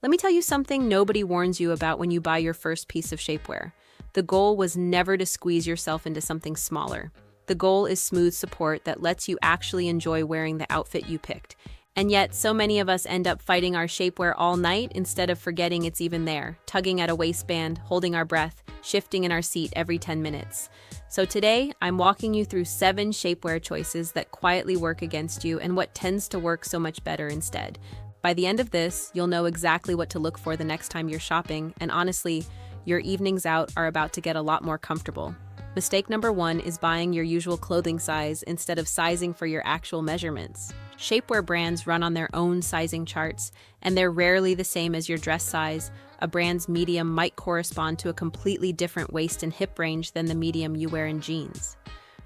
Let me tell you something nobody warns you about when you buy your first piece of shapewear. The goal was never to squeeze yourself into something smaller. The goal is smooth support that lets you actually enjoy wearing the outfit you picked. And yet, so many of us end up fighting our shapewear all night instead of forgetting it's even there, tugging at a waistband, holding our breath, shifting in our seat every 10 minutes. So today, I'm walking you through 7 shapewear choices that quietly work against you and what tends to work so much better instead. By the end of this, you'll know exactly what to look for the next time you're shopping, and honestly, your evenings out are about to get a lot more comfortable. Mistake number 1 is buying your usual clothing size instead of sizing for your actual measurements. Shapewear brands run on their own sizing charts, and they're rarely the same as your dress size. A brand's medium might correspond to a completely different waist and hip range than the medium you wear in jeans.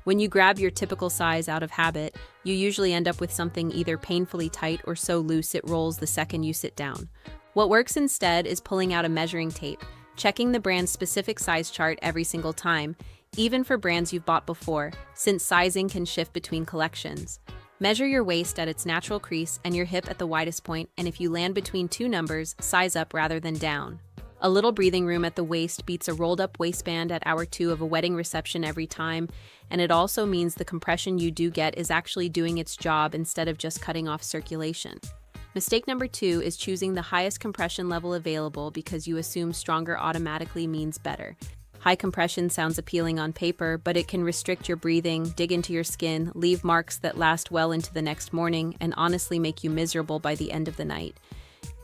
When you grab your typical size out of habit, you usually end up with something either painfully tight or so loose it rolls the second you sit down. What works instead is pulling out a measuring tape, checking the brand's specific size chart every single time, even for brands you've bought before, since sizing can shift between collections. Measure your waist at its natural crease and your hip at the widest point, and if you land between 2 numbers, size up rather than down. A little breathing room at the waist beats a rolled-up waistband at hour 2 of a wedding reception every time, and it also means the compression you do get is actually doing its job instead of just cutting off circulation. Mistake number 2 is choosing the highest compression level available because you assume stronger automatically means better. High compression sounds appealing on paper, but it can restrict your breathing, dig into your skin, leave marks that last well into the next morning, and honestly make you miserable by the end of the night.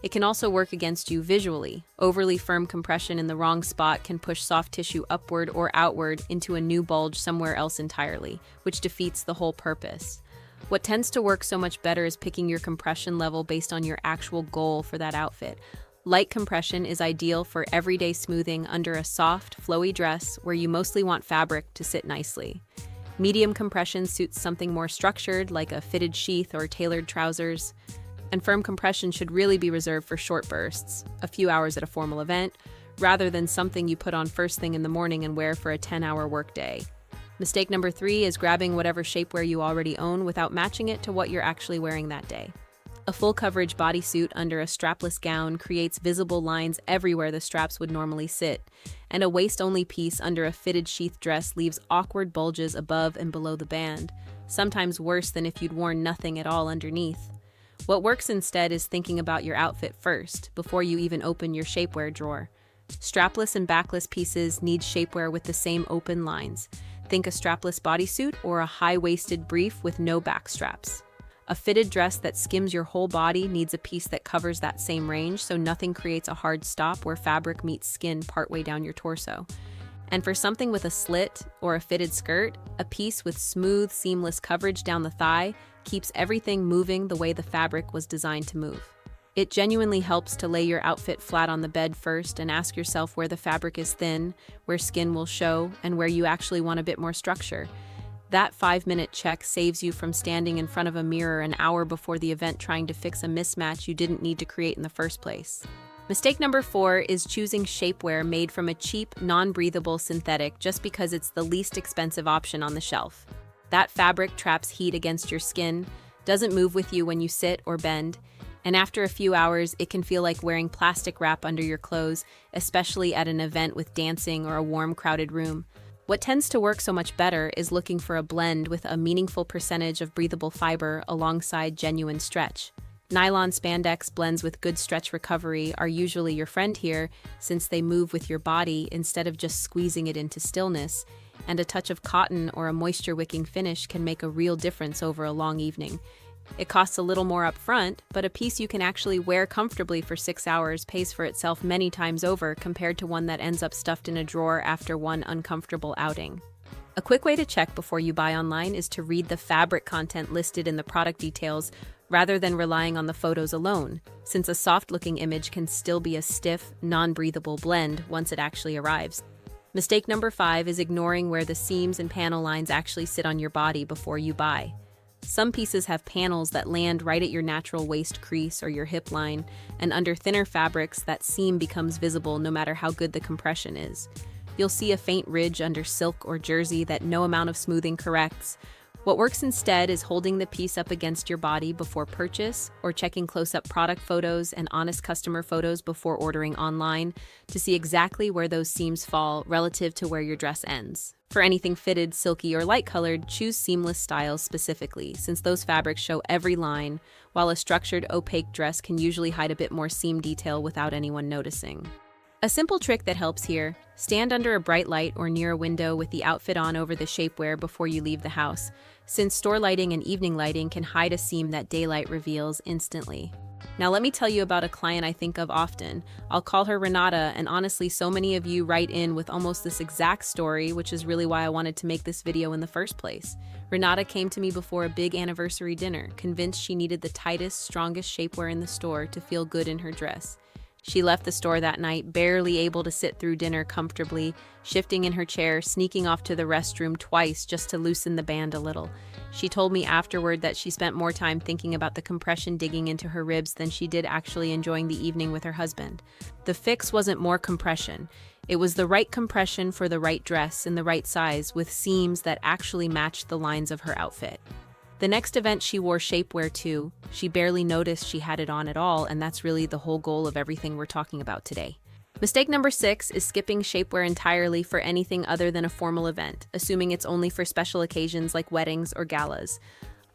It can also work against you visually. Overly firm compression in the wrong spot can push soft tissue upward or outward into a new bulge somewhere else entirely, which defeats the whole purpose. What tends to work so much better is picking your compression level based on your actual goal for that outfit. Light compression is ideal for everyday smoothing under a soft, flowy dress where you mostly want fabric to sit nicely. Medium compression suits something more structured, like a fitted sheath or tailored trousers. And firm compression should really be reserved for short bursts, a few hours at a formal event, rather than something you put on first thing in the morning and wear for a 10-hour workday. Mistake number 3 is grabbing whatever shapewear you already own without matching it to what you're actually wearing that day. A full coverage bodysuit under a strapless gown creates visible lines everywhere the straps would normally sit, and a waist-only piece under a fitted sheath dress leaves awkward bulges above and below the band, sometimes worse than if you'd worn nothing at all underneath. What works instead is thinking about your outfit first, before you even open your shapewear drawer. Strapless and backless pieces need shapewear with the same open lines. Think a strapless bodysuit or a high-waisted brief with no back straps. A fitted dress that skims your whole body needs a piece that covers that same range so nothing creates a hard stop where fabric meets skin partway down your torso. And for something with a slit or a fitted skirt, a piece with smooth, seamless coverage down the thigh keeps everything moving the way the fabric was designed to move. It genuinely helps to lay your outfit flat on the bed first and ask yourself where the fabric is thin, where skin will show, and where you actually want a bit more structure. That 5-minute check saves you from standing in front of a mirror an hour before the event trying to fix a mismatch you didn't need to create in the first place. Mistake number 4 is choosing shapewear made from a cheap, non-breathable synthetic just because it's the least expensive option on the shelf. That fabric traps heat against your skin, doesn't move with you when you sit or bend, and after a few hours, it can feel like wearing plastic wrap under your clothes, especially at an event with dancing or a warm, crowded room. What tends to work so much better is looking for a blend with a meaningful percentage of breathable fiber alongside genuine stretch. Nylon spandex blends with good stretch recovery are usually your friend here, since they move with your body instead of just squeezing it into stillness, and a touch of cotton or a moisture-wicking finish can make a real difference over a long evening. It costs a little more up front, but a piece you can actually wear comfortably for 6 hours pays for itself many times over compared to one that ends up stuffed in a drawer after one uncomfortable outing. A quick way to check before you buy online is to read the fabric content listed in the product details rather than relying on the photos alone, since a soft-looking image can still be a stiff, non-breathable blend once it actually arrives. Mistake number 5 is ignoring where the seams and panel lines actually sit on your body before you buy. Some pieces have panels that land right at your natural waist crease or your hip line, and under thinner fabrics, that seam becomes visible no matter how good the compression is. You'll see a faint ridge under silk or jersey that no amount of smoothing corrects, What works instead is holding the piece up against your body before purchase, or checking close-up product photos and honest customer photos before ordering online to see exactly where those seams fall relative to where your dress ends. For anything fitted, silky, or light-colored, choose seamless styles specifically, since those fabrics show every line, while a structured, opaque dress can usually hide a bit more seam detail without anyone noticing. A simple trick that helps here: stand under a bright light or near a window with the outfit on over the shapewear before you leave the house, since store lighting and evening lighting can hide a seam that daylight reveals instantly. Now let me tell you about a client I think of often. I'll call her Renata, and honestly, so many of you write in with almost this exact story, which is really why I wanted to make this video in the first place. Renata came to me before a big anniversary dinner, convinced she needed the tightest, strongest shapewear in the store to feel good in her dress. She left the store that night, barely able to sit through dinner comfortably, shifting in her chair, sneaking off to the restroom twice just to loosen the band a little. She told me afterward that she spent more time thinking about the compression digging into her ribs than she did actually enjoying the evening with her husband. The fix wasn't more compression. It was the right compression for the right dress in the right size, with seams that actually matched the lines of her outfit. The next event she wore shapewear too. She barely noticed she had it on at all, and that's really the whole goal of everything we're talking about today. Mistake number 6 is skipping shapewear entirely for anything other than a formal event, assuming it's only for special occasions like weddings or galas.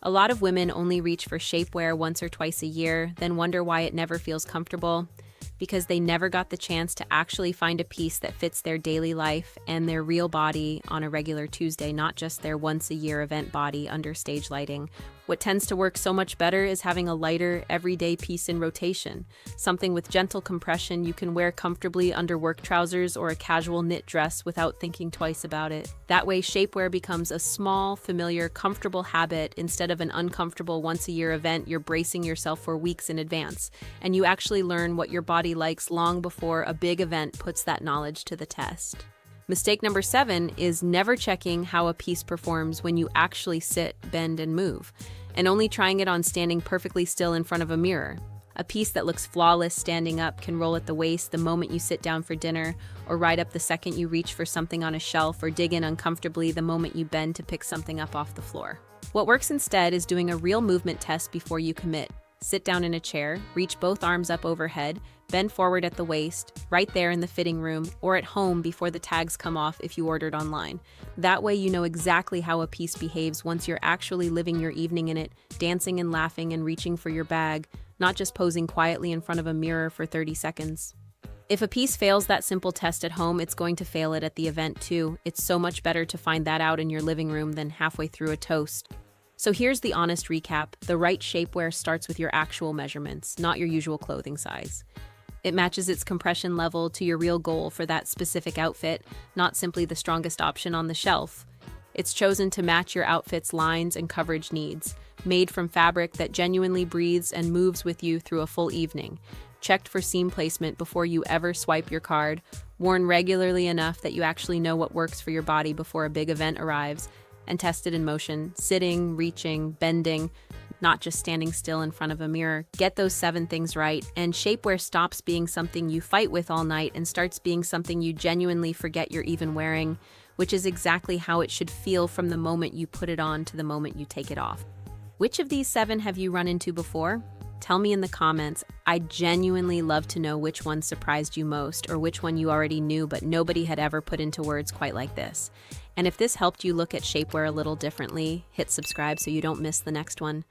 A lot of women only reach for shapewear once or twice a year, then wonder why it never feels comfortable. Because they never got the chance to actually find a piece that fits their daily life and their real body on a regular Tuesday, not just their once-a-year event body under stage lighting. What tends to work so much better is having a lighter, everyday piece in rotation, something with gentle compression you can wear comfortably under work trousers or a casual knit dress without thinking twice about it. That way, shapewear becomes a small, familiar, comfortable habit instead of an uncomfortable once-a-year event you're bracing yourself for weeks in advance, and you actually learn what your body likes long before a big event puts that knowledge to the test. Mistake number 7 is never checking how a piece performs when you actually sit, bend, and move, and only trying it on standing perfectly still in front of a mirror. A piece that looks flawless standing up can roll at the waist the moment you sit down for dinner, or ride up the second you reach for something on a shelf, or dig in uncomfortably the moment you bend to pick something up off the floor. What works instead is doing a real movement test before you commit. Sit down in a chair, reach both arms up overhead, bend forward at the waist, right there in the fitting room, or at home before the tags come off if you ordered online. That way you know exactly how a piece behaves once you're actually living your evening in it, dancing and laughing and reaching for your bag, not just posing quietly in front of a mirror for 30 seconds. If a piece fails that simple test at home, it's going to fail it at the event too. It's so much better to find that out in your living room than halfway through a toast. So here's the honest recap. The right shapewear starts with your actual measurements, not your usual clothing size. It matches its compression level to your real goal for that specific outfit, not simply the strongest option on the shelf. It's chosen to match your outfit's lines and coverage needs, made from fabric that genuinely breathes and moves with you through a full evening, checked for seam placement before you ever swipe your card, worn regularly enough that you actually know what works for your body before a big event arrives, and tested in motion, sitting, reaching, bending, not just standing still in front of a mirror. Get those 7 things right, and shapewear stops being something you fight with all night and starts being something you genuinely forget you're even wearing, which is exactly how it should feel from the moment you put it on to the moment you take it off. Which of these 7 have you run into before? Tell me in the comments. I genuinely love to know which one surprised you most, or which one you already knew but nobody had ever put into words quite like this. And if this helped you look at shapewear a little differently, hit subscribe so you don't miss the next one.